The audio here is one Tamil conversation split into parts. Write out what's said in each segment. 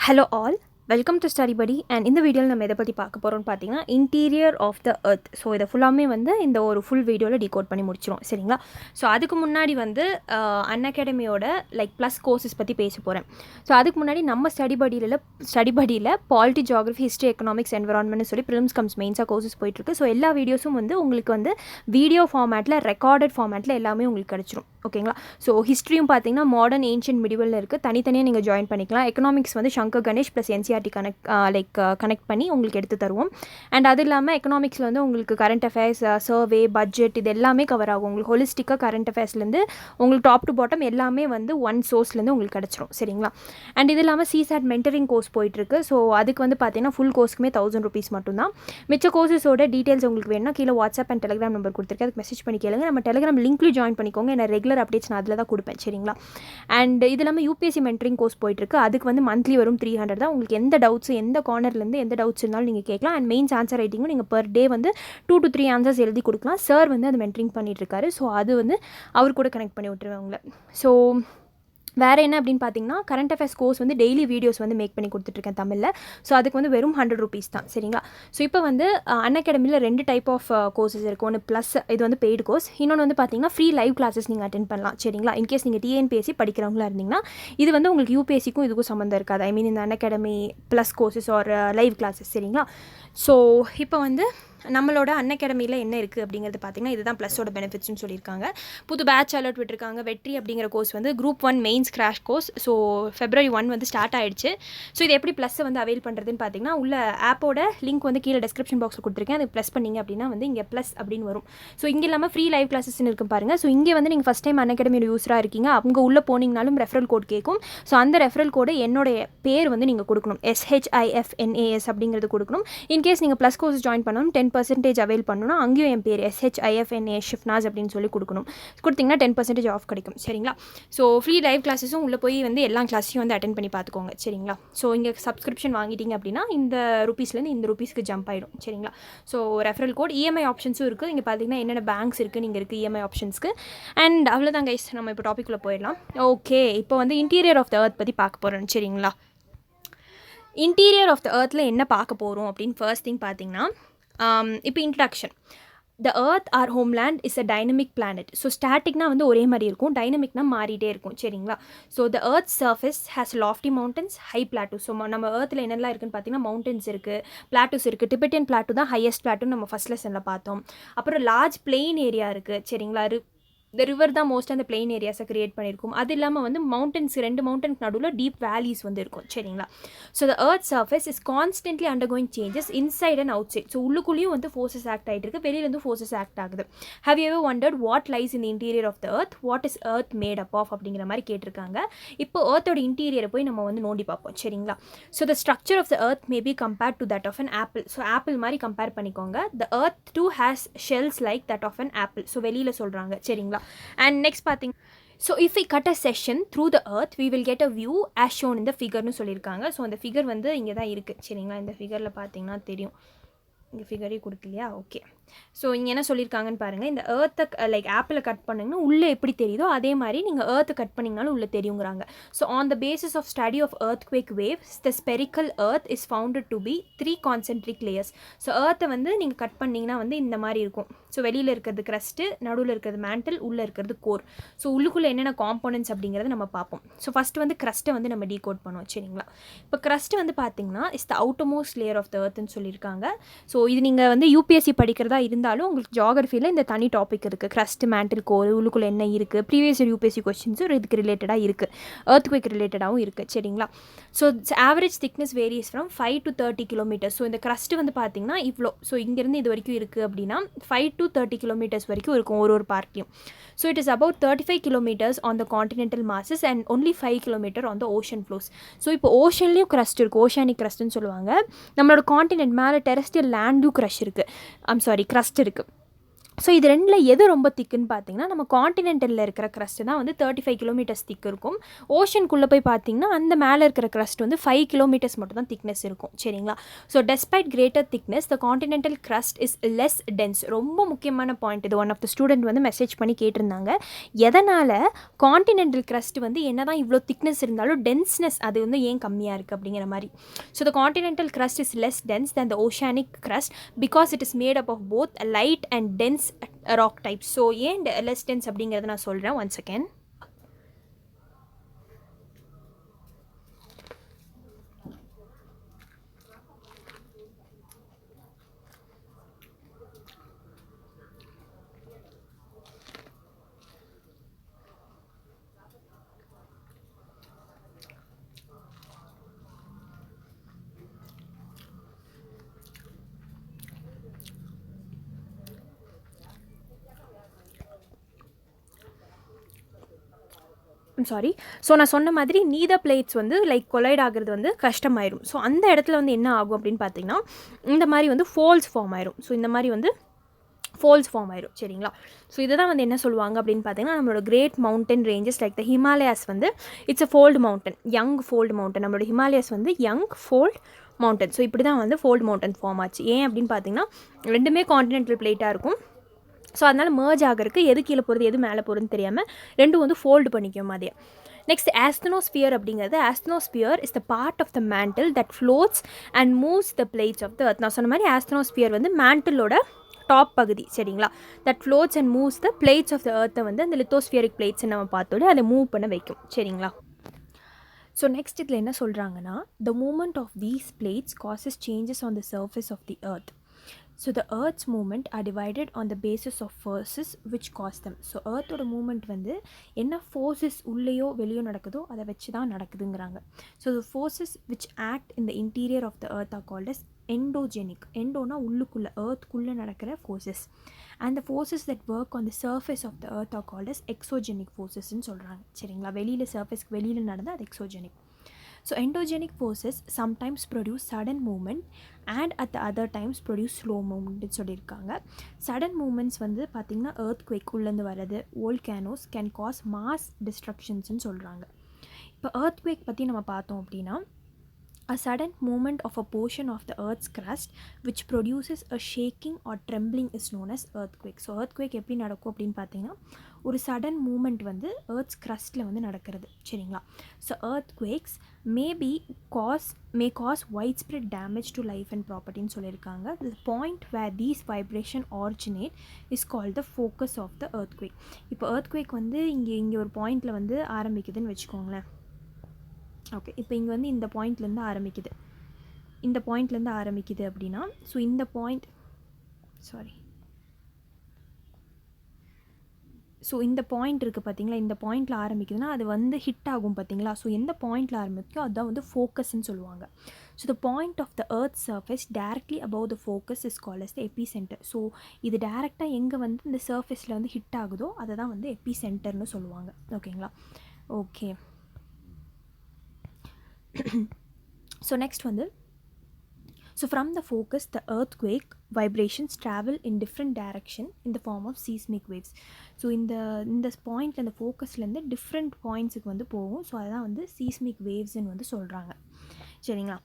Hello all, welcome to Study Buddy. And இந்த வீடியோவில் நம்ம எதை பற்றி பார்க்க போகிறோம்னு பார்த்தீங்கன்னா interior of the earth. So இதை ஃபுல்லாமே வந்து இந்த ஒரு ஃபுல் வீடியோவில் டீகோட் பண்ணி முடிச்சிடும், சரிங்களா? ஸோ அதுக்கு முன்னாடி வந்து அன்அகாடமியோட ப்ளஸ் கோர்சஸ் பற்றி பேச போகிறேன். ஸோ அதுக்கு முன்னாடி நம்ம ஸ்டடி படியில் பாலிட்டி, ஜியாகிரஃபி, ஹிஸ்ட்ரி, எக்கனாமிக்ஸ், என்விரான்மெண்ட்னு சொல்லி ப்ரிலிம்ஸ் கம்ஸ் மெயின்ஸாக கோர்சஸ் போயிட்டுருக்கு. ஸோ எல்லா வீடியோஸும் வந்து உங்களுக்கு வந்து வீடியோ ஃபார்மேட்டில், ரெக்கார்டட் ஃபார்மேட்டில் எல்லாமே உங்களுக்கு கிடச்சிரும், ஓகேங்களா? ஸோ ஹிஸ்ட்ரியும் பார்த்தீங்கன்னா மாடர்ன், ஏன்ஷியன்ட், மிடிவல்னு இருக்குது. தனித்தனியாக நீங்கள் ஜாயின் பண்ணிக்கலாம். எக்கனாமிக்ஸ் வந்து Shankar Ganesh plus NCERT connect பண்ணி உங்களுக்கு எடுத்து தருவோம். அண்ட் அது இல்லாமல் எக்கனாமிக்ஸில் வந்து உங்களுக்கு கரண்ட் அஃபேர்ஸ், சர்வே, பட்ஜெட் இது எல்லாமே கவர் ஆகும். உங்களுக்கு ஹோலிஸ்டிக்காக கரண்ட் அஃபேர்ஸ்லேருந்து உங்களுக்கு டாப் டு பாட்டம் எல்லாமே வந்து ஒன் சோர்ஸ்லேருந்து உங்களுக்கு கிடச்சிரும், சரிங்களா? அண்ட் இது இல்லாமல் சிசாட் மென்டரிங் கோர்ஸ் போயிட்டுருக்கு. ஸோ அதுக்கு வந்து பார்த்தீங்கன்னா ஃபுல் கோர்ஸ்க்குமே 1000 rupees மட்டும்தான். மிச்ச கோர்ஸஸோட டீட்டெயில்ஸ் உங்களுக்கு வேணும்னா கீழே வாட்ஸ்அப் அண்ட் டெலிகிராம் நம்பர் கொடுத்துருக்கேன், அதுக்கு மெசேஜ் பண்ணி கேளுங்க. நம்ம டெலிகிராம் லிங்க்லையும் ஜாயின் பண்ணிக்கோங்க. என்ன ரெகுலர் அப்டேட்ஸ் நான் அதில் தான் கொடுப்பேன், சரிங்களா? அண்ட் இது இல்லாமல் யூபிஎஸ்சி மென்டரிங் கோர்ஸ் போயிட்டுருக்கு. அதுக்கு வந்து மந்த்லி வரும் 300 தான். உங்களுக்கு எந்த டவுட்ஸ், எந்த கார்னர்லேருந்து எந்த டவுட்ஸ் இருந்தாலும் நீங்கள் கேட்கலாம். அண்ட் மெயின்ஸ் ஆன்சர் ரைட்டிங்கும் நீங்கள் பர் டே வந்து 2 to 3 ஆன்சர்ஸ் எழுதி கொடுக்கலாம். சார் வந்து அது மென்டரிங் பண்ணிகிட்ருக்காரு. ஸோ அது வந்து அவர் கூட கனெக்ட் பண்ணி விட்டுருவேன் உங்களை. ஸோ வேறு என்ன அப்படின்னு பார்த்தீங்கன்னா, கரண்ட் அஃபேர்ஸ் கோர்ஸ் வந்து டெய்லி வீடியோஸ் வந்து மேக் பண்ணி கொடுத்துட்ருக்கேன் தமிழில். ஸோ அதுக்கு வந்து வெறும் 100 rupees தான், சரிங்களா? ஸோ இப்போ வந்து அன்அகாடமியில் 2 டைப் ஆஃப் கோர்சஸ் இருக்குது. ஒன்று ப்ளஸ், இது வந்து பெய்டு கோர்ஸ். இன்னொன்று வந்து பார்த்தீங்கன்னா ஃப்ரீ லைவ் கிளாஸஸ் நீங்கள் அட்டென்ட் பண்ணலாம், சரிங்களா? இன்கேஸ் நீங்கள் டிஎன்பிஎஸ்சி படிக்கிறவங்களா இருந்தீங்கன்னா இது வந்து உங்களுக்கு யூபிஎஸ்சிக்கும் இதுக்கும் சம்மந்தம் இருக்காது. ஐ மீன் இந்த Unacademy plus courses are live classes, சரிங்களா? ஸோ இப்போ வந்து நம்மளோட அன்அகாடமியில் என்ன இருக்குது அப்படிங்கிறது பார்த்தீங்கன்னா இதுதான் ப்ளஸோட பெனிஃபிட்ஸ்னு சொல்லியிருக்காங்க. புது பேட்ச் அலர்ட் விட்டுருக்காங்க. வெற்றி அப்படிங்கிற கோர்ஸ் வந்து group 1 mains crash course. So February 1 வந்து ஸ்டார்ட் ஆகிடுச்சு. ஸோ இது எப்படி ப்ளஸ்ஸை வந்து அவைல் பண்ணுறதுன்னு பார்த்தீங்கன்னா உள்ள ஆப்போட லிங்க் வந்து கீழே டிஸ்கிரிப்ஷன் பாக்ஸில் கொடுத்துருக்கேன். அது ப்ளஸ் பண்ணிங்க அப்படின்னா வந்து இங்கே ப்ளஸ் அப்படின்னு வரும். ஸோ இங்கே இல்லாமல் ஃப்ரீ லைவ் கிளாஸஸ்ன்னு இருக்கும் பாருங்கள். ஸோ இங்கே வந்து நீங்கள் ஃபஸ்ட் டைம் அன்அகாடமியோட யூஸராக இருக்கீங்க, அவங்க உள்ளே போனீங்கனாலும் ரெஃபரல் கோட் கேட்கும். ஸோ அந்த ரெஃபரல் கோடு என்னுடைய பேர் வந்து நீங்கள் கொடுக்கணும், SHIFNAS அப்படிங்கிறது கொடுக்கணும். இன்கேஸ் நீங்கள் ப்ளஸ் கோர்ஸ் ஜாயின் பண்ணணும் 10% அவைல் பண்ணணும்னா அங்கேயும் என் பேர் SHIFNAS ஷிஃப்னாஸ் அப்படின்னு சொல்லி கொடுத்தீங்கன்னா 10% ஆஃப் கிடைக்கும், சரிங்களா? ஸோ ஃப்ரீ லைவ் கிளாஸஸும் உள்ளே போய் வந்து எல்லா கிளாஸையும் வந்து அட்டென்ட் பண்ணி பார்த்துக்கோங்க, சரிங்களா? ஸோ இங்கே சப்ஸ்கிரிப்ஷன் வாங்கிட்டீங்க அப்படின்னா இந்த ரூபீஸ்லேருந்து இந்த ரூபீஸ்க்கு ஜம்ப் ஆகிடும், சரிங்களா? ஸோ ரெஃபரல் கோட், இஎம்ஐ ஆப்ஷன்ஸும் இருக்குது. இங்கே பார்த்தீங்கன்னா என்னென்ன பேங்க்ஸ் இருக்குது, நீங்கள் இருக்குது இஎம்ஐ ஆப்ஷன்ஸ்க்கு. அண்ட் அவ்வளோதான் கைஸ், நம்ம இப்போ டாப்பிக்குள்ளே போயிடலாம். ஓகே, இப்போ வந்து இன்டீரியர் ஆஃப் த எர்த் பற்றி பார்க்க போகிறோம், சரிங்களா? இன்டீரியர் ஆஃப் த எர்த்தில் என்ன பார்க்க போகிறோம் அப்படின்னு ஃபர்ஸ்ட் திங் பார்த்தீங்கன்னா, இப்போ introduction. The earth our homeland is a dynamic planet. So ஸ்டாட்டிக்னா வந்து ஒரே மாதிரி இருக்கும், டைனமிக்னா மாறிட்டே இருக்கும், சரிங்களா? So the earth surface has lofty mountains, high plateau. So நம்ம எர்த்தில் என்னெல்லாம் இருக்குன்னு பார்த்தீங்கன்னா மவுண்டன்ஸ் இருக்குது, பிளாட்டூஸ் இருக்குது. டிபெட்டியன் பிளாட்டூ தான் ஹையஸ்ட் பிளாட்டூன்னு நம்ம ஃபஸ்ட் லெசனில் பார்த்தோம். அப்புறம் லார்ஜ் பிளெயின் ஏரியா இருக்குது, சரிங்களா? இந்த ரிவர் தான் மோஸ்ட்டாக அந்த பிளெயின் ஏரியாஸை க்ரியேட் பண்ணியிருக்கும். அது இல்லாமல் வந்து மவுண்டன்ஸ், 2 மவுண்டனுக்கு நடுவில் டீப் வேலிஸ் வந்து இருக்கும், சரிங்களா? So the earth surface is constantly undergoing changes inside and outside. So உள்ளுக்குள்ளேயும் வந்து ஃபோர்ஸஸ் ஆக்ட் ஆகிட்டு இருக்குது, வெளியிலேருந்து ஃபோர்ஸஸ் ஆக்ட் ஆகுது. Have you ever wondered what lies in interior of the earth, what is earth made up of அப்படிங்கிற மாதிரி கேட்டிருக்காங்க. இப்போ எர்த்தோட இன்டீரியரை போய் நம்ம வந்து நோண்டி பார்ப்போம், சரிங்களா? So the structure of the earth may be compared to that of an apple. So apple மாதிரி கம்பேர் பண்ணிக்கோங்க. The earth too has shells like that of an apple. So வெளியில் சொல்கிறாங்க, சரிங்களா? அண்ட் நெக்ஸ்ட் பார்த்தீங்க, so if we cut a section through the earth we will get a view as shown இந்த ஃபிகர்னு சொல்லியிருக்காங்க. ஸோ அந்த ஃபிகர் வந்து இங்கே தான் இருக்குது, சரிங்களா? இந்த ஃபிகரில் பார்த்தீங்கன்னா தெரியும், இங்கே ஃபிகரே கொடுக்கலையா? ஓகே. ஸோ இங்கே என்ன சொல்லியிருக்காங்கன்னு பாருங்கள். இந்த எர்த்தை ஆப்பிளை கட் பண்ணிங்கன்னா உள்ளே எப்படி தெரியுதோ அதே மாதிரி நீங்கள் எர்த்தை கட் பண்ணிங்கனாலும் உள்ளே தெரியுங்கிறாங்க. So on the basis of study of earthquake waves the spherical earth is found to be 3 concentric layers. So எர்த்தை வந்து நீங்கள் கட் பண்ணிங்கன்னா வந்து இந்த மாதிரி இருக்கும். ஸோ வெளியில் இருக்கிறது க்ரஸ்ட்டு, நடுவில் இருக்கிறது மேண்டில், உள்ளே இருக்கிறது கோர். ஸோ உள்ளுக்குள்ளே என்னென்ன காம்போனன்ட்ஸ் அப்படிங்கிறத நம்ம பார்ப்போம். ஸோ ஃபஸ்ட்டு வந்து க்ரஸ்ட்டை வந்து நம்ம டீகோட் பண்ணுவோம், சரிங்களா? இப்போ க்ரஸ்ட்டு வந்து பார்த்தீங்கன்னா is the outermost layer of the எர்த்னு சொல்லியிருக்காங்க. ஸோ இது நீங்கள் வந்து யூபிஎஸ்சி படிக்கிறதா இருந்தாலும் உங்களுக்கு ஜியாகிரஃபியில் இந்த தனி டாபிக் இருக்குது. க்ரஸ்ட், மேண்டில், கோர், உள்ளுக்குள்ளே என்ன இருக்குது, ப்ரீவியஸ் இயர் யூபிஎஸ்சி கொஸ்டின்ஸும் இதுக்கு ரிலேட்டடாக இருக்குது, எர்த்குவேக் ரிலேட்டடாகவும் இருக்குது, சரிங்களா? So average thickness various from 5 to 30 kilometers. So இந்த க்ரஸ்ட்டு வந்து பார்த்திங்கன்னா இவ்வளோ, ஸோ இங்கேருந்து இது வரைக்கும் இருக்குது அப்படின்னா 5 to 30 kilometers வரைக்கும் இருக்கும் ஒரு பார்ட்லையும். So it is about 35 kilometers on the continental masses and only 5 kilometers on the ocean floors. So இப்போ ஓஷன்லேயும் க்ரஸ்ட் இருக்குது, ஓஷானிக் க்ரஸ்ட்னு சொல்லுவாங்க. நம்மளோட கான்டினென்ட் மேலே டெரஸ்ட்ரியல் லேண்டும் க்ரஷ் இருக்குது, க்ரஸ்ட் இருக்குது. ஸோ இது ரெண்டில் எது ரொம்ப திக்குன்னு பார்த்தீங்கன்னா நம்ம காண்டினென்டலில் இருக்கிற க்ரஸ்ட்டு தான் வந்து 35 கிலோமீட்டர்ஸ் திக் இருக்கும். ஓஷனுக்குள்ளே போய் பார்த்தீங்கன்னா அந்த மேலே இருக்கிற க்ரஸ்ட் வந்து 5 கிலோமீட்டர்ஸ் மட்டும் தான் திக்னஸ் இருக்கும். சரிங்களா? So despite greater thickness the continental crust is less dense. ரொம்ப முக்கியமான பாயிண்ட் இது. ஒன் ஆஃப் த ஸ்டூடெண்ட் வந்து மெசேஜ் பண்ணி கேட்டிருந்தாங்க, எதனால் காண்டினென்டல் க்ரஸ்ட் வந்து என்ன தான் இவ்வளோ திக்னஸ் இருந்தாலும் டென்ஸ்னஸ் அது வந்து ஏன் கம்மியாக இருக்குது அப்படிங்கிற மாதிரி. So the continental crust is less dense than the oceanic crust because it is made up of both light and dense rock type. So ஏன் லெஸ் டென்ஸ் அப்படிங்கிறத நான் சொல்கிறேன். One second. சாரி. ஸோ நான் சொன்ன மாதிரி நீதர் பிளேட்ஸ் வந்து லைக் கொலைட் ஆகிறது வந்து கஷ்டமாயிடும். ஸோ அந்த இடத்துல வந்து என்ன ஆகும் அப்படின்னு பார்த்தீங்கன்னா இந்த மாதிரி வந்து ஃபோல்ஸ் ஃபார்ம் ஆயிரும். ஸோ இந்த மாதிரி வந்து ஃபோல்ஸ் ஃபார்ம் ஆயிரும். சரிங்களா? ஸோ இதை தான் வந்து என்ன சொல்லுவாங்க அப்படின்னு பார்த்தீங்கன்னா நம்மளோட great mountain ranges like the Himalayas வந்து it's a fold mountain, young fold mountain. நம்மளோட ஹிமாலயாஸ் வந்து யங் ஃபோல்டு மவுண்டன். ஸோ இப்படி தான் வந்து ஃபோல்டு மவுண்டன் ஃபார்ம் ஆச்சு. ஏன் அப்படின்னு பார்த்தீங்கன்னா ரெண்டுமே காண்டினென்டல் பிளேட்டாக இருக்கும். ஸோ அதனால் மர்ஜ் ஆகிறதுக்கு எது கீழே போகிறது எது மேலே போகிறதுன்னு தெரியாமல் ரெண்டும் வந்து ஃபோல்டு பண்ணிக்கும் அதே. நெக்ஸ்ட் ஆஸ்தனோஸ்பியர் அப்படிங்கிறது, asthenosphere is the part of the mantle that floats and moves the plates of the earth. நான் சொன்ன மாதிரி ஆஸ்தனோஸ்பியர் வந்து மேண்டிலோட டாப் பகுதி. சரிங்களா? That floats and moves the plates of the எர்த்தை வந்து அந்த லித்தோஸ்பியரிக் பிளேட்ஸ் நம்ம பார்த்தோட அதை மூவ் பண்ண வைக்கும். சரிங்களா? ஸோ நெக்ஸ்ட் இதில் என்ன சொல்கிறாங்கன்னா the movement of these plates causes changes on the surface of the earth. So the Earth's movement are divided on the basis of forces which cause them. So Earthோட மூமெண்ட் வந்து என்ன ஃபோர்ஸஸ் உள்ளேயோ வெளியோ நடக்குதோ அதை வச்சு தான் நடக்குதுங்கிறாங்க. So the forces which act in the interior of the earth are called as endogenic. எண்டோனா உள்ளுக்குள்ளே எர்த்குள்ளே நடக்கிற forces. and the forces that work on the surface of the earth are called as exogenic forcesன்னு சொல்கிறாங்க. சரிங்களா? வெளியில் சர்ஃபேஸ்க்கு வெளியில் நடந்தால் அது exogenic. So endogenic forces sometimes produce sudden movement and at the other times produce slow movement சொல்லியிருக்காங்க. சடன் மூமெண்ட்ஸ் வந்து பார்த்திங்கன்னா earthquake உள்ளேருந்து வர்றது, volcanoes can cause mass destructionsன்னு சொல்கிறாங்க. இப்போ earthquake பற்றி நம்ம பார்த்தோம் அப்படின்னா a sudden movement of a portion of the earth's crust which produces a shaking or trembling is known as earthquake. So earthquake எப்படி நடக்கும் அப்படின்னு பார்த்தீங்கன்னா ஒரு சடன் மூமெண்ட் வந்து earth's crustல வந்து நடக்கிறது. சரிங்களா? So earthquakes may cause widespread damage to life and propertyன்னு சொல்லியிருக்காங்க. The point where these vibration originate is called the focus of the earthquake. இப்போ earthquake வந்து இங்கே ஒரு பாயிண்டில் வந்து ஆரம்பிக்குதுன்னு வச்சுக்கோங்களேன். ஓகே, இப்போ இங்கே வந்து இந்த பாயிண்ட்லேருந்து ஆரம்பிக்குது அப்படின்னா ஸோ இந்த பாயிண்ட் இருக்குது பார்த்தீங்களா? இந்த பாயிண்டில் ஆரம்பிக்குதுன்னா அது வந்து ஹிட் ஆகும் பார்த்தீங்களா? ஸோ எந்த பாயிண்டில் ஆரம்பிக்கோ அதுதான் வந்து ஃபோக்கஸ்ன்னு சொல்லுவாங்க. So the point of the earth surface directly above the focus is called as the epicentre. So இது டேரெக்டாக எங்கே வந்து இந்த சர்ஃபேஸில் வந்து ஹிட் ஆகுதோ அதை தான் வந்து எபி சென்டர்னு சொல்லுவாங்க. ஓகேங்களா? ஓகே. So next வந்து so from the focus the earthquake vibrations travel in different direction in the form of seismic waves. So இந்த பாயிண்ட்டில் இந்த ஃபோக்கஸ்லேருந்து டிஃப்ரெண்ட் பாயிண்ட்ஸுக்கு வந்து போகும். ஸோ அதான் வந்து சீஸ்மிக் வேவ்ஸ்ன்னு வந்து சொல்கிறாங்க. சரிங்களா?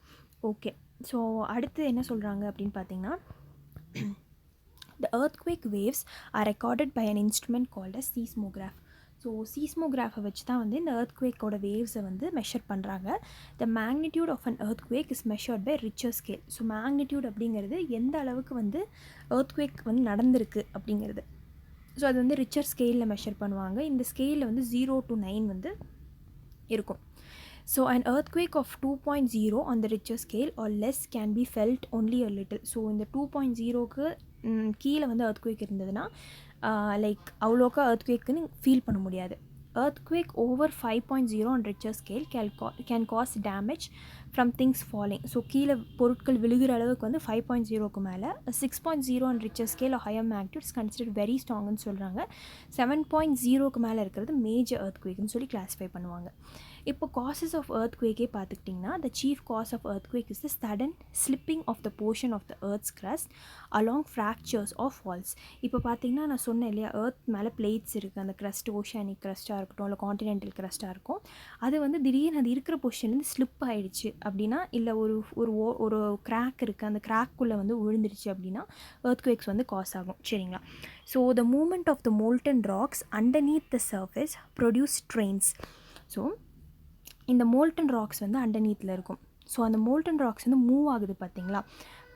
ஓகே. ஸோ அடுத்து என்ன சொல்கிறாங்க அப்படின்னு பார்த்தீங்கன்னா the earthquake waves are recorded by an instrument called as seismograph. So சீஸ்மோகிராஃபை வச்சு தான் வந்து இந்த earthquakeோட வேவ்ஸை வந்து மெஷர் பண்ணுறாங்க. The magnitude of an earthquake is measured by Richter scale. So magnitude அப்படிங்கிறது எந்த அளவுக்கு வந்து earthquake வந்து நடந்திருக்கு அப்படிங்கிறது. ஸோ அது வந்து ரிச்சர் ஸ்கேலில் மெஷர் பண்ணுவாங்க. இந்த ஸ்கேலில் வந்து 0 to 9 வந்து இருக்கும். So an earthquake of 2.0 on the richter scale or less can be felt only a little. So இந்த 2.0க்கு கீழே வந்து earthquake இருந்ததுன்னா லைக் அவ்வளோக்கா earthquakeன்னு ஃபீல் பண்ண முடியாது. earthquake over 5.0 on richter scale can cause damage from things falling. So கீழே பொருட்கள் விழுகிற அளவுக்கு வந்து 5.0க்கு மேலே 6.0 on richter scale or higher magnitude is considered very strongன்னு சொல்கிறாங்க. 7.0க்கு மேலே இருக்கிறது மேஜர் earthquakeன்னு சொல்லி கிளாஸிஃபை பண்ணுவாங்க. இப்போ காசஸ் ஆஃப் earthquake பார்த்துக்கிட்டிங்கன்னா the chief cause of earthquake is the sudden slipping of the portion of the earth's crust along fractures of walls. இப்போ பார்த்தீங்கன்னா நான் சொன்னேன் இல்லையா, earth மேலே பிளேட்ஸ் இருக்குது, அந்த crust ஓஷானிக் crustஆக இருக்கட்டும் இல்லை காண்டினென்டல் crustஆக இருக்கும், அது வந்து திடீர்னு அது இருக்கிற பொசிஷன்லேருந்து ஸ்லிப் ஆகிடுச்சு அப்படின்னா, இல்லை ஒரு ஒரு ஒரு கிராக் இருக்குது, அந்த கிராக்குள்ளே வந்து விழுந்துருச்சு அப்படின்னா earthquakes வந்து காஸ் ஆகும். சரிங்களா? So the movement of the molten rocks underneath the surface produce strains. So இந்த மோல்டன் ராக்ஸ் வந்து அண்டர்நீத்தில் இருக்கும். ஸோ அந்த மோல்டன் ராக்ஸ் வந்து மூவ் ஆகுது பார்த்தீங்களா,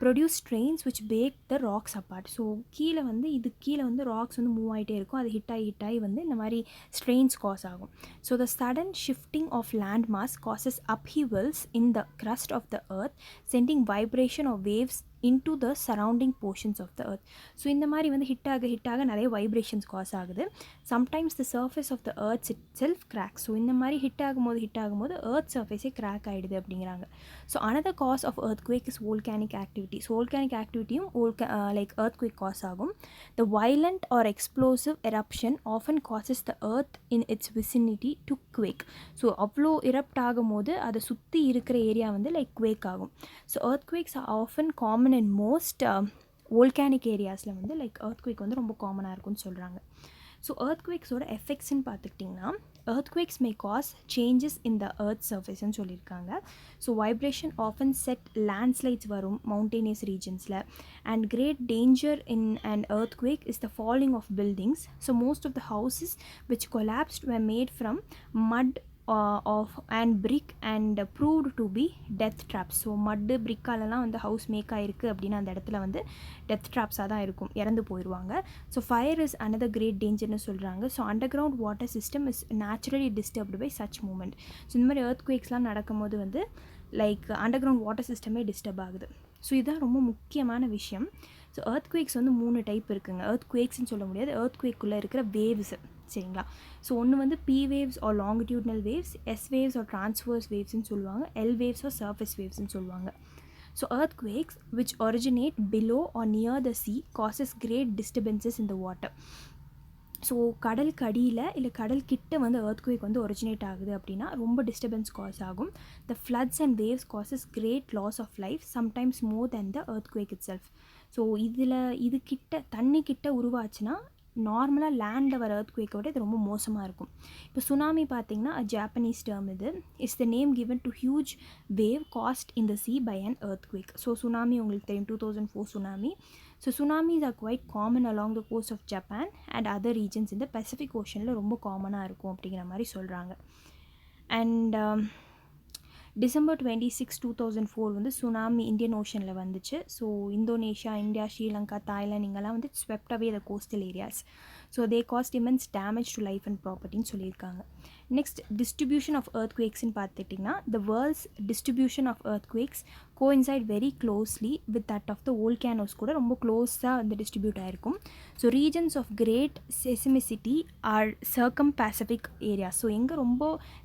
produce strains which break the rocks apart. So கீழே வந்து இது கீழே வந்து ராக்ஸ் வந்து மூவ் ஆகிட்டே இருக்கும், அது ஹிட் ஆகி வந்து இந்த மாதிரி ஸ்ட்ரெயின்ஸ் காஸ் ஆகும். So the sudden shifting of land mass causes upheavals in the crust of the earth, sending vibration of waves into the surrounding portions of the earth. So இந்த மாதிரி வந்து ஹிட் ஆக நிறைய வைப்ரேஷன்ஸ் காஸ் ஆகுது. Sometimes the surface of the earth itself cracks. So இந்த மாதிரி ஹிட் ஆகும்போது earth சர்ஃபேஸே கிராக் ஆகிடுது அப்படிங்கிறாங்க. So another cause of earthquake is volcanic activity. So volcanic activityயும் like earthquake காஸ் ஆகும். The violent or explosive eruption often causes the earth in its vicinity to quake. So அவ்வளோ erupt ஆகும்போது அதை சுற்றி இருக்கிற ஏரியா வந்து லைக் quake ஆகும். So earthquakes are often common in most volcanic areasல வந்து லைக் earthquake வந்து ரொம்ப காமனாக இருக்கும்னு சொல்கிறாங்க. ஸோ earthquakesோட எஃபெக்ட்ஸ்ன்னு பார்த்துக்கிட்டிங்கன்னா, earthquakes may cause changes in the earth surfaceன்னு சொல்லியிருக்காங்க. So vibration often set landslides வரும் மவுண்டேனியஸ் ரீஜன்ஸில். And great danger in and earthquake is the falling of buildings. So most of the houses which collapsed were made from mud of and brick and proved to be death traps. So மட்டு பிரிக்காலெலாம் வந்து ஹவுஸ் மேக் ஆகிருக்கு அப்படின்னா அந்த இடத்துல வந்து டெத் ட்ராப்ஸாக தான் இருக்கும், இறந்து போயிடுவாங்க. So fire is another great dangerன்னு சொல்கிறாங்க. So underground water system is naturally disturbed by such movement. So இந்த மாதிரி earthquakesலாம் நடக்கும்போது வந்து லைக் அண்டர் கிரவுண்ட் வாட்டர் சிஸ்டமே டிஸ்டர்ப் ஆகுது. ஸோ இதுதான் ரொம்ப முக்கியமான விஷயம். ஸோ earthquakes வந்து 3 டைப் இருக்குங்க. earthquakesன்னு சொல்ல முடியாது, earthquakeக்குள்ளே இருக்கிற வேவ்ஸு. சரிங்களா? ஸோ ஒன்று வந்து P waves or longitudinal waves, S waves or transverse wavesன்னு சொல்லுவாங்க, L waves or surface wavesன்னு சொல்லுவாங்க. So earthquakes which originate below or near the sea causes great disturbances in the water. So கடலுக்கு அடியில் இல்லை கடல் கிட்ட வந்து earthquake வந்து ஒரிஜினேட் ஆகுது அப்படின்னா ரொம்ப டிஸ்டர்பன்ஸ் காஸ் ஆகும். The floods and waves causes great loss of life, sometimes more than the earthquake itself. So இது கிட்ட தண்ணி கிட்ட உருவாச்சுன்னா நார்மலாக லேண்டில் வர earthquakeோட இது ரொம்ப மோசமாக இருக்கும். இப்போ சுனாமி பார்த்திங்கன்னா ஜாப்பனீஸ் டேர்ம், இது is the name given to huge wave caused in the sea by an earthquake. So tsunami உங்களுக்கு தெரியும், 2004 tsunami. So tsunamis are quite common along the coast of Japan and other regions இந்த பசிபிக் ஓஷனில் ரொம்ப காமனாக இருக்கும் அப்படிங்கிற மாதிரி சொல்கிறாங்க. அண்ட் டிசம்பர் 26, 2004 வந்து சுனாமி இந்தியன் ஓஷனில் வந்துச்சு. So Indonesia, India, Sri Lanka, Thailand இங்கெல்லாம் வந்து swept away the coastal areas. So they cost immense damage to life and ப்ராப்பர்ட்டின்னு சொல்லியிருக்காங்க. நெக்ஸ்ட் டிஸ்ட்ரிபியூஷன் ஆஃப் earthquakesன்னு பார்த்துட்டிங்கன்னா, the world's distribution of earthquakes coincide very closely with that of the volcanoes கூட ரொம்ப க்ளோஸாக வந்து டிஸ்ட்ரிபியூட் ஆகிருக்கும். So regions of great seismicity are circum Pacific area. So எங்கே ரொம்ப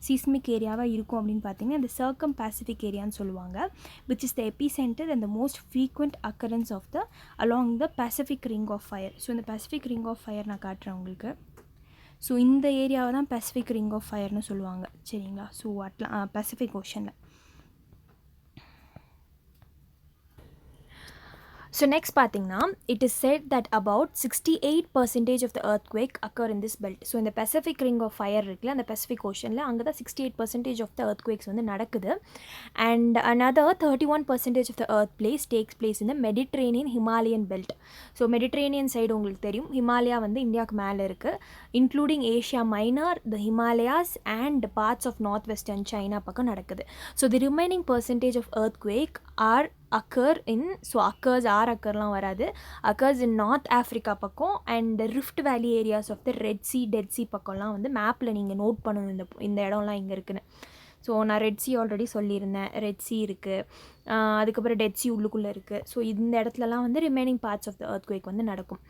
சீஸ்மிக் ஏரியாவாக இருக்கும் அப்படின்னு பார்த்தீங்கன்னா இந்த சர்க்கம் பேசிஃபிக் ஏரியான்னு சொல்லுவாங்க, which is the epicentre and the most frequent occurrence of the along the Pacific ring of fire. So இந்த பசிஃபிக் ரிங் ஆஃப் ஃபயர் நான் காட்டுறேன் உங்களுக்கு. ஸோ இந்த ஏரியாவை தான் பசிஃபிக் ரிங் ஆஃப் ஃபயர்னு சொல்லுவாங்க. சரிங்களா? ஸோ பசிஃபிக் ஓஷனில். ஸோ நெக்ஸ்ட் பார்த்தீங்கன்னா, it is said that about 68% of the earthquake occur in this belt. So இந்த பசிஃபிக் ரிங் ஆஃப் ஃபயர் இருக்குல்ல, அந்த பசிஃபிக் ஓஷனில் அங்கே தான் 68% ஆஃப் த earthquakes வந்து நடக்குது. And another 31% of the takes place in the Mediterranean Himalayan belt. So Mediterranean side உங்களுக்கு தெரியும், ஹிமாலயா வந்து இந்தியாவுக்கு மேலே இருக்குது, including Asia Minor, the Himalayas and parts of north western China பக்கம் நடக்குது. So the remaining percentage of earthquake are occurs occurலாம் வராது, occurs in நார்த் ஆஃப்ரிக்கா பக்கம் and rift valley areas of the Red Sea, Dead Sea பக்கம்லாம் வந்து மேப்பில் நீங்கள் நோட் பண்ணணும் இந்த இடம்லாம் இங்கே இருக்குன்னு. ஸோ நான் ரெட் சி ஆல்ரெடி சொல்லியிருந்தேன், ரெட் சி இருக்குது, அதுக்கப்புறம் டெட் சி உள்ளுக்குள்ளே இருக்குது. ஸோ இந்த இடத்துலலாம் வந்து remaining parts of the earthquake வந்து நடக்கும்.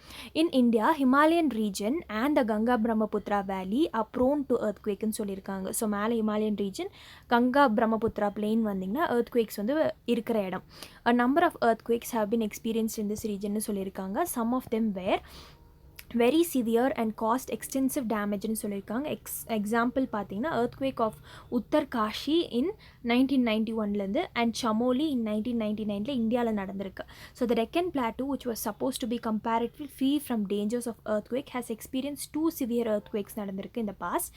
In India Himalayan region and the Ganga Brahmaputra valley are prone to earthquakeன்னு சொல்லியிருக்காங்க. ஸோ மேலே ஹிமாலயன் ரீஜன், கங்கா பிரம்மபுத்ரா பிளெயின் வந்திங்கன்னா earthquakes வந்து இருக்கிற இடம். A number of earthquakes have been experienced in this region சொல்லியிருக்காங்க. Some of them were very severe and caused extensive டேமேஜ்னு சொல்லியிருக்காங்க. எக்ஸாம்பிள் பார்த்தீங்கன்னா earthquake of Uttarkashi in 1991 and Chamoli in 1999 இந்தியாவில் நடந்திருக்கு. So the Deccan plateau which was supposed to be comparatively free from dangers of earthquake has experienced 2 severe earthquakes நடந்திருக்கு இந்த past.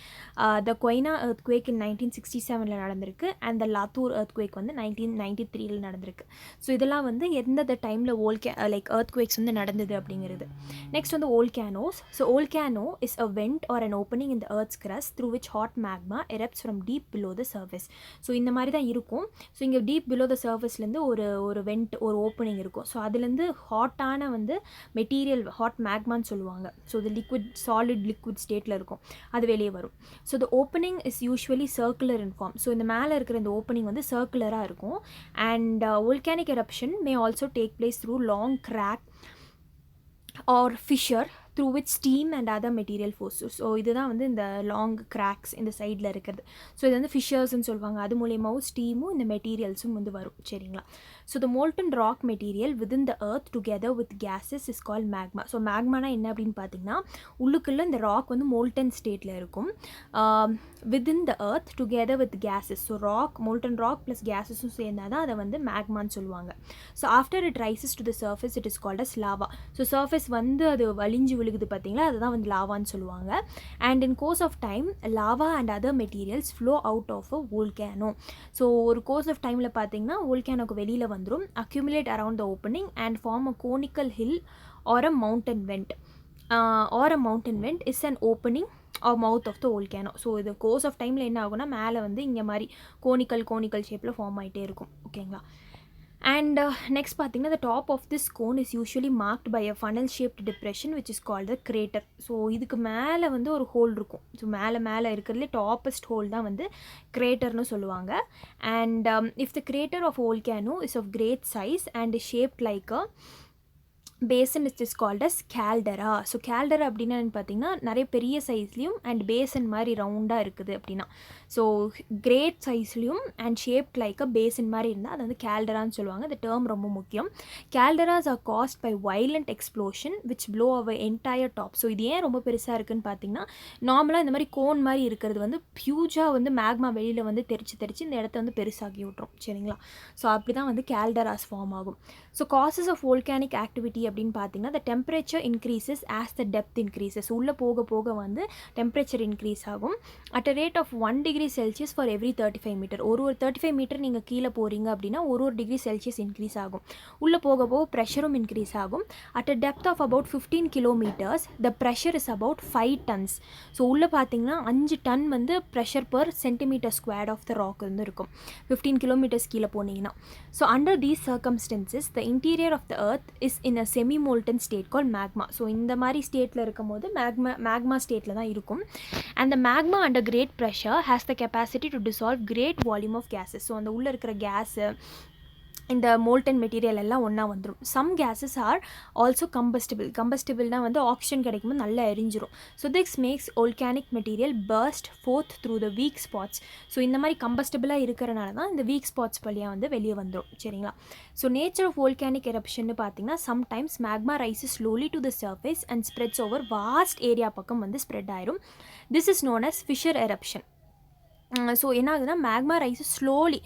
The Koyna earthquake in 1967 நடந்திருக்கு அண்ட் த லாத்தூர் earthquake வந்து 1993 நடந்திருக்கு. ஸோ இதெல்லாம் வந்து எந்தெந்த டைமில் earthquakes வந்து நடந்தது அப்படிங்கிறது. நெக்ஸ்ட் வந்து volcanoes. So volcano is a vent or an opening in the earth's crust through which hot magma erupts from deep below the surface. So இந்த மாதிரி தான் இருக்கும். ஸோ இங்கே டீப் பிலோ த சர்ஃபேஸ்லேருந்து ஒரு வெண்ட் ஒரு ஓப்பனிங் இருக்கும். ஸோ அதுலேருந்து ஹாட்டான வந்து மெட்டீரியல் ஹாட் மேக்மான்னு சொல்லுவாங்க. ஸோ இது சாலிட் லிக்விட் ஸ்டேட்டில் இருக்கும், அது வெளியே வரும். So the opening is usually circular in form. So இந்த மேலே இருக்கிற இந்த ஓப்பனிங் வந்து சர்க்குலராக இருக்கும். And volcanic eruption may also take place through long crack or fissure through which steam and other material forces. So இதுதான் வந்து இந்த லாங் கிராக்ஸ் இந்த சைடில் இருக்கிறது. ஸோ இது வந்து ஃபிஷர்ஸ்ன்னு சொல்லுவாங்க. அது மூலியமாகவும் ஸ்டீமும் இந்த மெட்டீரியல்ஸும் வந்து வரும். சரிங்களா? So the molten rock material within the earth together with gases is call magma. So மேக்மானா என்ன அப்படின்னு பார்த்தீங்கன்னா, உள்ளுக்குள்ளே இந்த ராக் வந்து மோல்டன் ஸ்டேட்டில் இருக்கும். Within the earth together with gases. So molten rock plus கேஸஸும் சேர்ந்தால் தான் அதை வந்து மேக்மான்னு சொல்லுவாங்க. So after it rises to the surface it is called as lava. So surface வந்து அது வலிஞ்சு விழுகுது பார்த்தீங்களா, அதுதான் வந்து லாவான்னு சொல்லுவாங்க. And in course of time lava and other materials flow out of a volcano. So ஒரு கோர்ஸ் ஆஃப் டைமில் பார்த்தீங்கன்னா வோல்கேனோக்கு வெளியில் வந்துடும், accumulate around the opening and form a conical hill or a mountain vent. Or a mountain vent is an opening or mouth of the volcano. So இது கோர்ஸ் ஆஃப் டைமில் என்ன ஆகும்னா மேலே வந்து இங்கே மாதிரி கோனிக்கல் ஷேப்பில் ஃபார்ம் ஆகிட்டே இருக்கும். ஓகேங்களா? And next பார்த்தீங்கன்னா the top of this cone is usually marked by a funnel shaped depression which is called the crater. So இதுக்கு மேலே வந்து ஒரு ஹோல் இருக்கும். ஸோ மேலே இருக்கிறதுலே டாப்பஸ்ட் ஹோல் தான் வந்து கிரேட்டர்னு சொல்லுவாங்க. And if the crater of volcano is of great size and is shaped like a basin is called as caldera. So caldera அப்படின்னா பார்த்தீங்கன்னா நிறைய பெரிய சைஸ்லேயும் அண்ட் பேசன் மாதிரி ரவுண்டாக இருக்குது அப்படின்னா. ஸோ கிரேட் சைஸ்லேயும் and shaped like a basin மாதிரி இருந்தால் அது வந்து கேல்டரான்னு சொல்லுவாங்க. இந்த டேர்ம் ரொம்ப முக்கியம். Calderas are caused by violent explosion which blow over entire top. So இது ஏன் ரொம்ப பெருசாக இருக்குதுன்னு பார்த்தீங்கன்னா, நார்மலாக இந்த மாதிரி கோன் மாதிரி இருக்கிறது வந்து ஹியூஜாக வந்து மேக்மா வெளியில் வந்து தெரிச்சு இந்த இடத்த வந்து பெருசாக்கி விட்ரும். சரிங்களா? ஸோ அப்படி தான் வந்து கேல்டராஸ் ஃபார்ம் ஆகும். ஸோ காசஸ் ஆஃப் வோல்கானிக் ஆக்டிவிட்டி அப்படின்னு பார்த்தீங்கன்னா, the temperature increases as the depth increases. உள்ளே போக வந்து டெம்பரேச்சர் இன்க்ரீஸ் ஆகும் at a rate of 1 degree Celsius for every 35 meter. ஒரு 35 மீட்டர் நீங்கள் கீழே போகிறீங்க அப்படின்னா ஒரு டிகிரி செல்சியஸ் இன்க்ரீஸ் ஆகும். உள்ளே போக ப்ரெஷரும் இன்க்ரீஸ் ஆகும். at a depth of about 15 kilometers the pressure is about 5 tons. So உள்ளே பார்த்தீங்கன்னா 5 டன் வந்து pressure per centimetre squared of the rock வந்து இருக்கும் 15 kilometers கீழே போனீங்கன்னா. So under these circumstances the interior of the earth is in a semi-molten state called magma. So இந்த மாதிரி ஸ்டேட்டில் இருக்கும் போது magma ஸ்டேட்டில் தான் இருக்கும். and the magma under great pressure has the capacity to dissolve great volume of gases. So அந்த உள்ளே இருக்கிற கேஸு இந்த மோல்டன் மெட்டீரியல் எல்லாம் ஒன்றா வந்துடும். சம் கேஸஸ் ஆர் ஆல்சோ கம்பஸ்டிபிள்னால் வந்து ஆக்சிஜன் கிடைக்கும்போது நல்லா எரிஞ்சிரும். So this makes volcanic material burst forth through the weak spots. So இந்த மாதிரி கம்பஸ்டிபிளாக இருக்கிறனால தான் இந்த வீக் ஸ்பாட்ஸ் வழியாக வந்து வெளியே வந்துடும். சரிங்களா? So nature of volcanic eruption பார்த்தீங்கன்னா sometimes magma rises slowly to the surface and spreads over vast area பக்கம் வந்து ஸ்ப்ரெட் ஆயிரும். This is known as fissure eruption. So என்ன ஆகுதுன்னா மேக்மா ரைஸ் ஸ்லோலி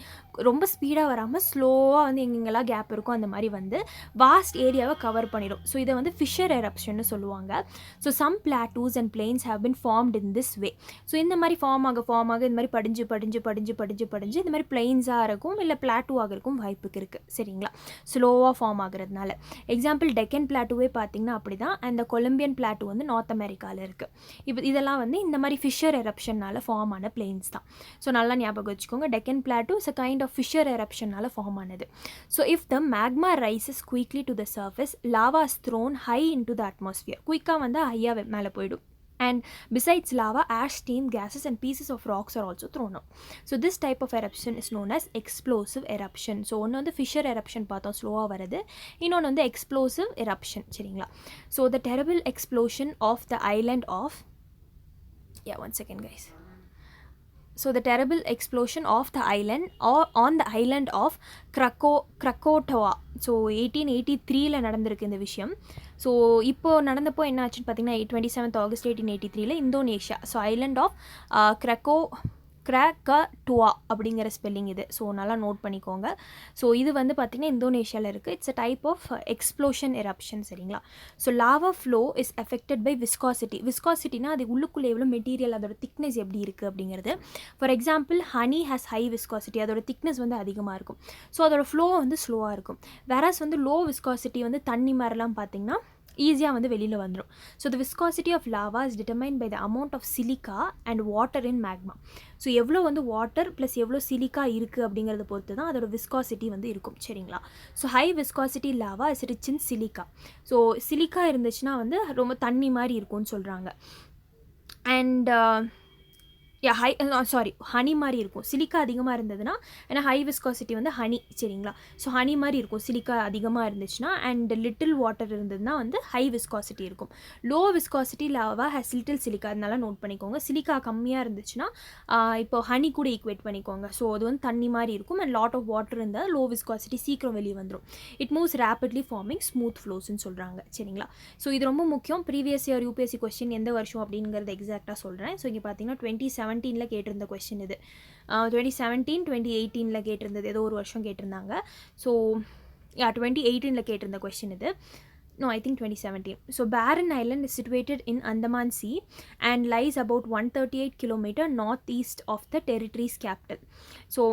ரொம்ப ஸ்பீடாக வராமல் ஸ்லோவாக வந்து எங்கெங்கெல்லாம் கேப் இருக்கும் அந்த மாதிரி வந்து வாஸ்ட் ஏரியாவை கவர் பண்ணிடும். ஸோ இதை வந்து ஃபிஷர் எரப்ஷன்னு சொல்லுவாங்க. So some plateaus and plains have been formed in this way. So இந்த மாதிரி ஃபார்ம் ஆக இந்த மாதிரி படிஞ்சு இந்த மாதிரி பிளெயின்ஸாக இருக்கும் இல்லை பிளாட்டூவாக இருக்கும் வாய்ப்புக்கு இருக்குது. சரிங்களா? ஸ்லோவாக ஃபார்ம் ஆகுறதுனால. எக்ஸாம்பிள் டெக்கன் பிளாட்டூவே பார்த்திங்கன்னா அப்படி தான். அந்த கொலம்பியன் பிளாட்டூ வந்து நார்த் அமெரிக்காவில் இருக்குது. இதெல்லாம் வந்து இந்த மாதிரி ஃபிஷர் எரப்ஷனால் ஃபார்ம் ஆன பிளெயின்ஸ் தான். ஸோ நல்லா ஞாபகம் வச்சுக்கோங்க. Deccan plateau is a kind of fissure எரப்ஷனால் ஃபார்ம் ஆனது. So if the magma rises quickly to the surface lava is thrown high into the atmosphere. குயிக்காக வந்து ஹையாக மேலே போயிடும். And besides lava, ash, steam, gases and pieces of rocks are also thrown out. So this type of eruption is known as explosive eruption. So ஒன்று வந்து fissure eruption பார்த்தோம் ஸ்லோவாக வருது, இன்னொன்று வந்து explosive eruption. சரிங்களா? So the terrible explosion of the island of one second guys. So the terrible explosion of the island on the island of Krakatoa. So 1883 நடந்திருக்கு இந்த விஷயம். ஸோ இப்போது நடந்தப்போ என்ன ஆச்சுன்னு பார்த்தீங்கன்னா 27th August 1883 Indonesia. So island of Krakatoa அப்படிங்கிற ஸ்பெல்லிங் இது. ஸோ நல்லா நோட் பண்ணிக்கோங்க. ஸோ இது வந்து பார்த்திங்கன்னா இந்தோனேஷியாவில் இருக்குது. It's a type of explosion eruption, சரிங்களா. So lava flow is affected by விஸ்காசிட்டினா அது உள்ளுக்குள்ளே எவ்வளோ மெட்டீரியல், அதோட திக்னஸ் எப்படி இருக்குது அப்படிங்கிறது. For example honey has high viscosity, அதோட திக்னஸ் வந்து அதிகமாக இருக்கும். ஸோ அதோட ஃப்ளோ வந்து ஸ்லோவாக இருக்கும். வேறஸ் வந்து லோ விஸ்காசிட்டி வந்து தண்ணி மாதிரிலாம் பார்த்திங்கன்னா ஈஸியாக வந்து வெளியில் வந்துடும். So the viscosity of lava is determine by the amount of silica and water in magma. So எவ்வளோ வந்து வாட்டர் ப்ளஸ் எவ்வளோ சிலிக்கா இருக்குது அப்படிங்கிறத பொறுத்து தான் அதோட விஸ்காசிட்டி வந்து இருக்கும், சரிங்களா. So high viscosity lava is rich in silica. So silica இருந்துச்சுன்னா வந்து ரொம்ப தண்ணி மாதிரி இருக்கும்னு சொல்கிறாங்க. அண்ட் ஹனி மாதிரி இருக்கும். சிலிக்கா அதிகமாக இருந்ததுன்னா, ஏன்னா ஹை விஸ்காசிட்டி வந்து ஹனி, சரிங்களா. ஸோ ஹனி மாதிரி இருக்கும் சிலிக்கா அதிகமாக இருந்துச்சுன்னா. அண்ட் லிட்டில் வாட்டர் இருந்ததுன்னா வந்து ஹை விஸ்காசிட்டி இருக்கும். Low viscosity lava has little silica, அதனால நோட் பண்ணிக்கோங்க. சிலிக்கா கம்மியாக இருந்துச்சுன்னா இப்போ ஹனி கூட ஈக்குவேட் பண்ணிக்கோங்க. ஸோ அது வந்து தண்ணி மாதிரி இருக்கும். அண்ட் லாட் ஆஃப் வாட்டர் இருந்தால் லோ விஸ்காசிட்டி சீக்கிரம் வெளியே வந்துடும். It moves rapidly forming smooth ஃப்ளோஸ்ன்னு சொல்கிறாங்க, சரிங்களா. ஸோ இது ரொம்ப முக்கியம். ப்ரீவியஸ் இயர் யூபிஎஸ்சி கொஸ்டின் எந்த வருஷம் அப்படிங்கிறது எக்ஸாக்டாக சொல்கிறேன். ஸோ இங்கே பார்த்தீங்கன்னா 2017 கேட்டிருந்த கொஸ்டின் இது. 2017 2018 கேட்டிருந்தது, ஏதோ ஒரு வருஷம் கேட்டிருந்தாங்க. ஸோ 2018 கேட்டிருந்த கொஸ்டின் இது. No, I think 2017. So Barren Island is situated in Andaman Sea and lies about 138 km northeast of the territory's capital. So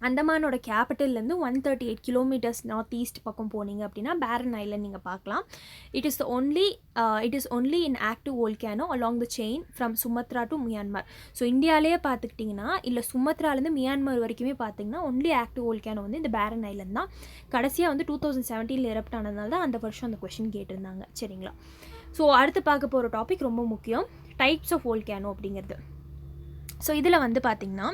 அந்தமானோட கேபிட்டல்லேருந்து 138 கிலோமீட்டர்ஸ் நார்த் ஈஸ்ட் பக்கம் போனீங்க அப்படின்னா பேரன் ஐலண்ட் நீங்கள் பார்க்கலாம். It is only in active volcano along the chain from Sumatra to Myanmar. So இந்தியாவிலேயே பார்த்துக்கிட்டிங்கன்னா இல்லை சுமத்ராலேருந்து மியான்மர் வரைக்குமே பார்த்தீங்கன்னா ஒன்லி ஆக்டிவ் வோல்கேனோ வந்து இந்த பேரன் ஐலண்ட் தான். கடைசியாக வந்து 2017 எரப்ட் ஆனதுனால தான் அந்த வருஷம் அந்த கொஸ்டின் கேட்டிருந்தாங்க, சரிங்களா. ஸோ அடுத்து பார்க்க போகிற டாபிக் ரொம்ப முக்கியம், டைப்ஸ் ஆஃப் வோல்கேனோ அப்படிங்கிறது. ஸோ இதில் வந்து பார்த்திங்கன்னா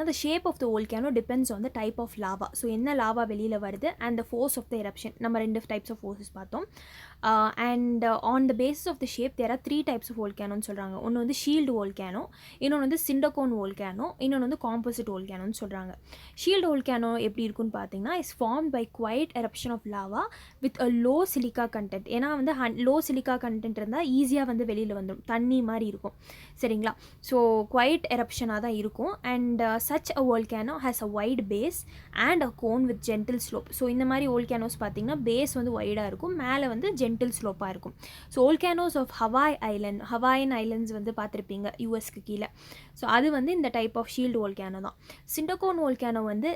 the shape of the volcano depends on the type of lava. So என்ன லாவா வெளியில் வருது and the force of the eruption. நம்ம ரெண்டு டைப்ஸ் ஆஃப் ஃபோர்ஸஸ் பார்த்தோம். And on the basis of the shape there are 3 types of volcanoன்னு சொல்கிறாங்க. ஒன்று வந்து ஷீல்டு வோல்கேனோ, இன்னொன்று வந்து சிண்டோகோன் வோல்கேனோ, இன்னொன்று வந்து காம்போசிட் வோல்கேனோன்னு சொல்கிறாங்க. ஷீல்டு வோல்கேனோ எப்படி இருக்குன்னு பார்த்தீங்கன்னா is form by quiet eruption of lava with a low silica content. ஏன்னா வந்து லோ சிலிக்கா கண்டென்ட் இருந்தால் ஈஸியாக வந்து வெளியில் வந்துடும், தண்ணி மாதிரி இருக்கும், சரிங்களா. ஸோ குவைட் எரப்ஷனாக தான் இருக்கும். And such a volcano has a wide base and a cone with gentle slope. So இந்த மாதிரி volcanoes பார்த்தீங்கன்னா பேஸ் வந்து வைடாக இருக்கும், மேலே வந்து ஜென்டில் ஸ்லோப்பாக இருக்கும். So volcanoes of Hawaiian islands வந்து பார்த்துருப்பீங்க யூஎஸ்க்கு கீழே. ஸோ அது வந்து இந்த டைப் ஆஃப் ஷீல்டு வோல்கேனோ தான். சிண்டோகோன் வோல்கேனோ வந்து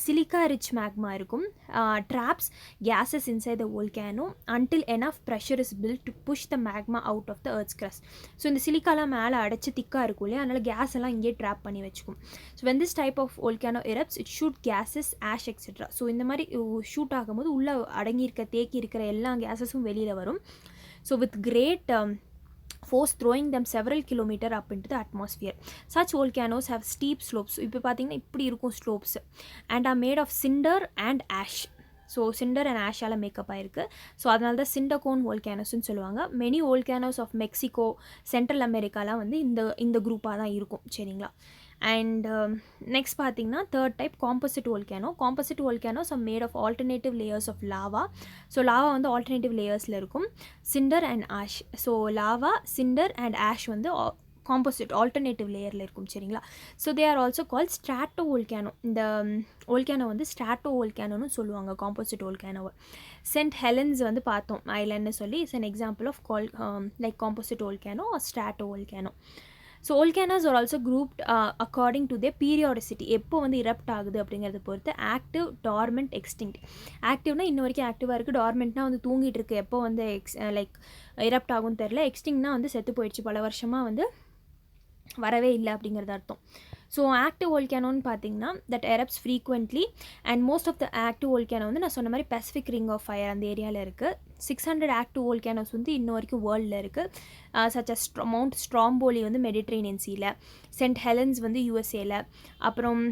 சிலிக்கா ரிச் மேக்மா இருக்கும். Traps gases inside the volcano until enough pressure is build to push the magma out of the earth's crust. So இந்த சிலிக்காலாம் மேலே அடைச்சி திக்காக இருக்கும் இல்லையா, அதனால் கேஸ் எல்லாம் இங்கே ட்ராப் பண்ணி வச்சுக்கும். So when this type of volcano erupts it shoot gases, ash etc. So இந்த மாதிரி ஷூட் ஆகும்போது உள்ளே அடங்கியிருக்க தேக்கி இருக்கிற எல்லா கேஸஸும் வெளியில் வரும். So with great force throwing them several kilometers up into the atmosphere. Such volcanoes have steep slopes. இப்போ பார்த்தீங்கன்னா இப்படி இருக்கும் slopes and are made of cinder and ash. So cinder and ஆஷால் மேக்கப் ஆகிருக்கு. ஸோ அதனால தான் சிண்டோகோன் வோல்கேனோஸ்ன்னு சொல்லுவாங்க. Many volcanoes of Mexico, central அமெரிக்காலாம் வந்து இந்த குரூப்பாக தான் இருக்கும், சரிங்களா. அண்ட் நெக்ஸ்ட் பார்த்தீங்கன்னா third type composite volcano. Composite volcanoes are made of alternative layers of lava. So lava வந்து ஆல்டர்னேட்டிவ் லேயர்ஸில் இருக்கும். Cinder and ash. So lava, cinder and ash வந்து காம்போசிட் ஆல்டர்னேட்டிவ் லேயரில் இருக்கும், சரிங்களா. So they are also call stratovolcano. இந்த வோல்கேனோ வந்து ஸ்ட்ராட்டோ வோல்கேனோன்னு சொல்லுவாங்க காம்போசிட் வோல்கேனோவை. சென்ட் ஹெலன்ஸ் வந்து பார்த்தோம் ஐலண்ட்னு சொல்லி it's an example of like composite volcano or stratovolcano. So volcanoes are also grouped according to their periodicity. எப்போ வந்து இரப்ட் ஆகுது அப்படிங்கிறத பொறுத்து ஆக்டிவ், டார்மெண்ட், எக்ஸ்டிங்க்ட். ஆக்டிவ்னா இன்ன வரைக்கும் ஆக்டிவாக இருக்குது, டார்மெண்ட்னா வந்து தூங்கிட்டு இருக்குது, எப்போ வந்து லைக் இரப்ட் ஆகும்னு தெரில, எக்ஸ்டிங்க்னா வந்து செத்து போயிடுச்சு, பல வருஷமாக வந்து வரவே இல்லை அப்படிங்கிறது அர்த்தம். ஸோ ஆக்டிவ் வோல்கேனோன்னு பார்த்தீங்கன்னா that erupts frequently and most of the active volcano வந்து நான் சொன்ன மாதிரி பசிபிக் ரிங் ஆஃப் ஃபயர் அந்த ஏரியாவில் இருக்குது. 600 ஆக்டிவ் வோல்கேனோஸ் வந்து இன்ன வரைக்கும் வேர்ல்டில் இருக்குது. சச் அஸ் மவுண்ட் ஸ்ட்ராம்போலி வந்து மெடிட்ரேனியன் சீல, சென்ட் ஹெலன்ஸ் வந்து யூஎஸ்ஏல, அப்புறம்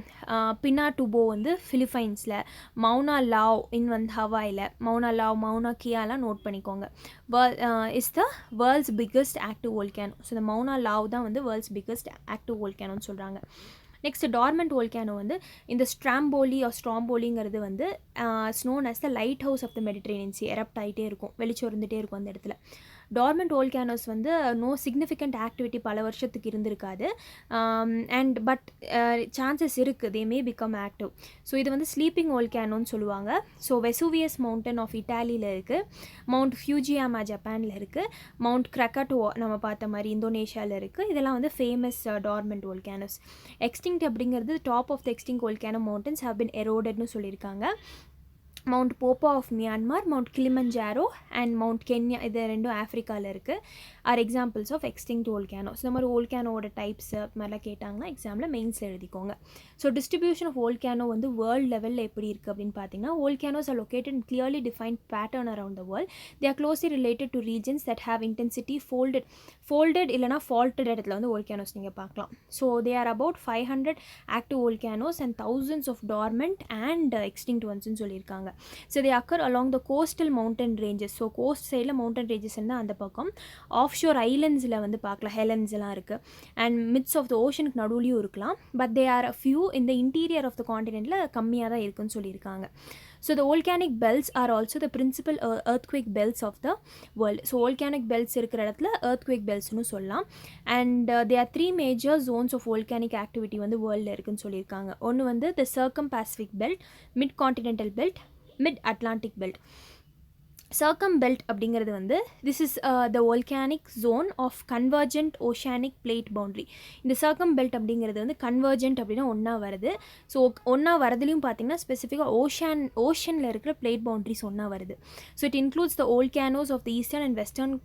பினாடுபோ வந்து ஃபிலிப்பைன்ஸில், மவுனா லாவ் வந்து ஹவாயில், மவுனா லாவ், மவுனா கியாலாம் நோட் பண்ணிக்கோங்க. Is the world's biggest active volcano. So இந்த மவுனா லாவ் தான் வந்து வேர்ல்ட்ஸ் பிக்கஸ்ட் ஆக்டிவ் வோல்கேனோன்னு சொல்கிறாங்க. நெக்ஸ்ட் டார்மெண்ட் வோல்கேனோ வந்து இந்த ஸ்ட்ராம்போலிங்கிறது வந்து known as the lighthouse of the Mediterranean sea, erupt ஆகிட்டே இருக்கும், வெளிச்சொருந்துகிட்டே இருக்கும் அந்த இடத்துல. டார்மெண்ட் வோல்கேனோஸ் வந்து நோ சிக்னிஃபிகண்ட் ஆக்டிவிட்டி பல வருஷத்துக்கு இருந்திருக்காது, பட் சான்சஸ் இருக்குது தே மே பிகம் ஆக்டிவ். ஸோ இது வந்து ஸ்லீப்பிங் வோல்கேனோன்னு சொல்லுவாங்க. ஸோ வெசூவியஸ் மவுண்டன் ஆஃப் இட்டாலியில் இருக்குது, மவுண்ட் ஃபியூஜியாமா ஜப்பானில் இருக்குது, மவுண்ட் கிரக்கட்டோவா நம்ம பார்த்த மாதிரி இந்தோனேஷியாவில் இருக்குது. இதெல்லாம் வந்து ஃபேமஸ் டார்மெண்ட் வோல்கேனோஸ். எக்ஸ்டிங்க்ட் அப்படிங்கிறது top of the extinct volcano mountains have been எரோடட்னு சொல்லியிருக்காங்க. Mount Popa of Myanmar, Mount Kilimanjaro and Mount Kenya, இது ரெண்டும் ஆஃப்ரிக்காவில் இருக்குது. Are examples of extinct volcanoes. இந்த மாதிரி வோல்கேனோட டைப்ஸ் மாதிரிலாம் கேட்டாங்கன்னா எக்ஸாமில் மெயின்ஸில் எழுதிக்கோங்க. ஸோ டிஸ்ட்ரிபியூஷன் ஆஃப் வோல்கேனோ வந்து வேர்ல்டு லெவலில் எப்படி இருக்குது அப்படின்னு பார்த்தீங்கன்னா, volcanoes are located in clearly defined pattern around the world. They are closely related to regions that have intensity folded இல்லைனா ஃபால்ட்டட் இடத்துல வந்து வோல்கேனோஸ் நீங்கள் பார்க்கலாம். So they are about 500 active volcanoes and thousands of dormant and extinct onesன்னு சொல்லியிருக்காங்க. So they occur along the coastal mountain ranges. So coast சைடில் மவுண்டன் ரேஞ்சஸ் இருந்தால் அந்த பக்கம், ஆஃப் ஷோர் ஐலண்ட்ஸில் வந்து பார்க்கலாம், ஹெலன்ஸ் எல்லாம் இருக்குது, அண்ட் மிட்ஸ் ஆஃப் த ஓஷனுக்கு நடுவுலையும் இருக்கலாம். But they are a few இந்த இன்டீரியர் ஆஃப் த காண்டினென்ட்டில் கம்மியாக தான் இருக்குன்னு சொல்லியிருக்காங்க. So the volcanic belts are also the principal earthquake belts of the world. So volcanic belts இருக்கிற இடத்துல earthquake beltsனு சொல்லலாம். And they are 3 major zones of volcanic activity வந்து வேர்ல்டில் இருக்குன்னு சொல்லியிருக்காங்க. ஒன்று வந்து the circum Pacific belt, mid continental belt, mid Atlantic belt. Sargam belt அப்படிங்கிறது வந்து this is the volcanic zone of convergent oceanic plate boundary. இந்த சர்க்கம் பெல்ட் அப்படிங்கிறது வந்து கன்வர்ஜென்ட் அப்படின்னா ஒன்றா வருது. ஸோ ஒன்றா வரதுலையும் பார்த்தீங்கன்னா ஸ்பெசிஃபிக்காக ஓஷனில் இருக்கிற பிளேட் பவுண்ட்ரிஸ் ஒன்றா வருது. So it includes the volcanoes of the eastern and western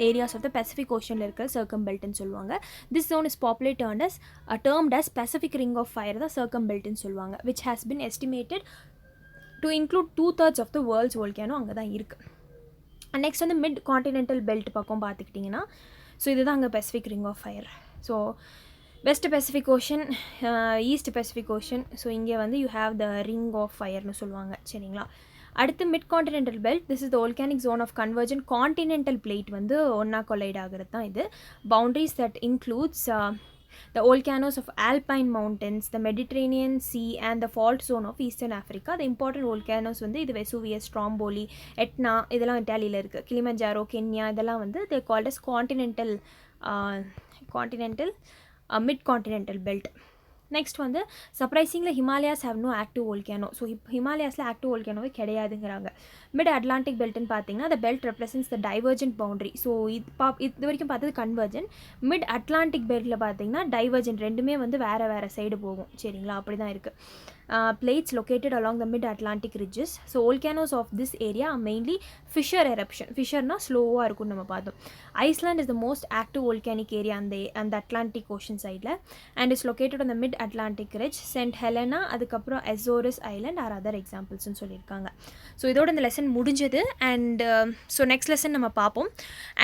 areas of the Pacific ஓஷனில் இருக்கிற சர்க்கம் பெல்ட்னு சொல்லுவாங்க. This zone is popular termed as Pacific Ring of Fire தான் சர்க்கம் பெல்ட்னு சொல்லுவாங்க, which has been estimated to include 2/3 of the world's volcano அங்கே தான் இருக்குது. அண்ட் நெக்ஸ்ட் வந்து மிட் கான்டினென்டல் பெல்ட் பக்கம் பார்த்துக்கிட்டிங்கன்னா, ஸோ இதுதான் அங்கே Pacific ring of fire. So west Pacific ocean, east Pacific ocean. So இங்கே வந்து you have the ring of ஃபயர்னு சொல்லுவாங்க, சரிங்களா. அடுத்து mid continental belt, this is the volcanic zone of convergent continental plate வந்து ஒன்றா கொலைட் ஆகிறது தான் இது. Boundaries that includes the volcanoes of Alpine mountains, the Mediterranean Sea and the fault zone of Eastern Africa. The important volcanoes வந்து இது வெசூவியஸ், ஸ்ட்ராம்போலி, எட்னா, இதெல்லாம் இட்டாலியில் இருக்குது. கிளிமஞ்சாரோ, கென்யா, இதெல்லாம் வந்து they called as continental mid continental belt. Next வந்து surprisingly Himalayas have no active volcano. ஸோ ஹிமாலயாஸில் ஆக்டிவ் வோல்கேனோவே கிடையாதுங்கிறாங்க. மிட் அட்லாண்டிக் பெல்ட்னு பார்த்தீங்கன்னா the belt represents the divergent boundary. ஸோ இது வரைக்கும் பார்த்தது கன்வர்ஜென்ட். மிட் அட்லாண்டிக் பெல்ட்டில் பார்த்தீங்கன்னா டைவர்ஜென்ட், ரெண்டுமே வந்து வேறு சைடு போகும், சரிங்களா. அப்படி தான் இருக்குது. Plates located along the mid-Atlantic ridges. So volcanoes of this area are mainly fissure eruption. Fissure-na slow-ஆ இருக்கும் நம்ம பார்த்தோம். Iceland is the most active volcanic area on the Atlantic Ocean side and is located on the mid-Atlantic ridge. St. Helena, அதுக்கப்புறம் Azores Island are other examples-னு சொல்லியிருக்காங்க. ஸோ இதோட இந்த லெசன் முடிஞ்சது. அண்ட் ஸோ நெக்ஸ்ட் லெசன் நம்ம பார்ப்போம்.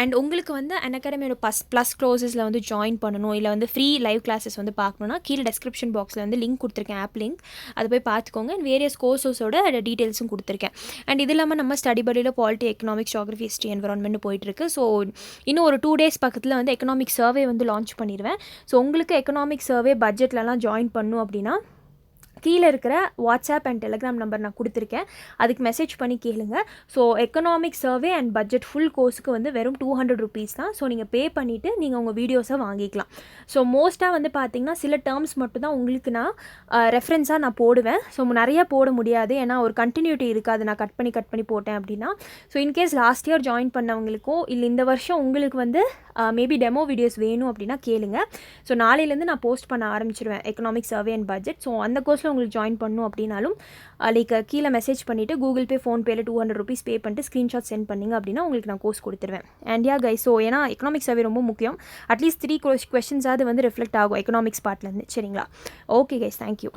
அண்ட் உங்களுக்கு வந்து அன்அகாடமியோட ப்ளஸ் க்ளோசஸில் வந்து ஜாயின் பண்ணணும், இல்லை வந்து ஃப்ரீ லைவ் கிளாஸஸ் வந்து பார்க்கணுன்னா கீழே டெஸ்கிரிப்ஷன் பாக்ஸில் வந்து லிங்க் கொடுத்துருக்கேன், ஆப் லிங்க், அதை போய் பார்த்துக்கோங்க. அண்ட் வேரியஸ் கோர்சஸோட டீட்டெயில்ஸும் கொடுத்துருக்கேன். அண்ட் இது இல்லாமல் நம்ம ஸ்டடி படியில் polity, economics, geography, history, environment போயிட்டுருக்கு. ஸோ இன்னும் ஒரு 2 days பக்கத்தில் வந்து எக்கனாமிக் சர்வே வந்து லான்ச் பண்ணிடுவேன். ஸோ உங்களுக்கு எக்கனாமிக் சர்வே பட்ஜெட்லலாம் ஜாயின் பண்ணணும் அப்படின்னா கீழே இருக்கிற வாட்ஸ்அப் அண்ட் டெலிகிராம் நம்பர் நான் கொடுத்துருக்கேன், அதுக்கு மெசேஜ் பண்ணி கேளுங்க. So economic survey and budget full கோர்ஸுக்கு வந்து வெறும் 200 rupees தான். ஸோ நீங்கள் பே பண்ணிவிட்டு நீங்கள் உங்கள் வீடியோஸை வாங்கிக்கலாம். ஸோ மோஸ்ட்டாக வந்து பார்த்திங்கன்னா சில டேர்ம்ஸ் மட்டும் தான் உங்களுக்கு நான் ரெஃபரன்ஸாக நான் போடுவேன். ஸோ நிறையா போட முடியாது, ஏன்னா ஒரு கண்டினியூட்டி இருக்காது, நான் கட் பண்ணி போட்டேன் அப்படின்னா. So in case last year join பண்ணவங்களுக்கோ இல்லை இந்த வருஷம் உங்களுக்கு வந்து மேபி டெமோ வீடியோஸ் வேணும் அப்படின்னா கேளுங்க. ஸோ நாளையிலேருந்து நான் போஸ்ட் பண்ண ஆரம்பிச்சிடுவேன் economic survey and budget. So அந்த கோர்ஸில் உங்களுக்கு ஜாயின் பண்ணணும் அப்படின்னாலும் லைக் கீழே மெசேஜ் பண்ணிவிட்டு கூகுள் பே, ஃபோன்பேயில் 200 rupees பே பண்ணிட்டு ஸ்க்ரீன்ஷாட் சென்ட் பண்ணிங்க அப்படின்னா உங்களுக்கு நான் கோர்ஸ் கொடுத்துருவேன். அண்ட் யா கைஸ், ஸோ ஏன்னா எக்கனாமிக் சர்வே ரொம்ப முக்கியம். அட்லீஸ்ட் 3 questions வந்து ரிஃப்ளெக்ட் ஆகும் எக்கனாமிக்ஸ் பார்ட்லேருந்து, சரிங்களா. Okay guys, thank you.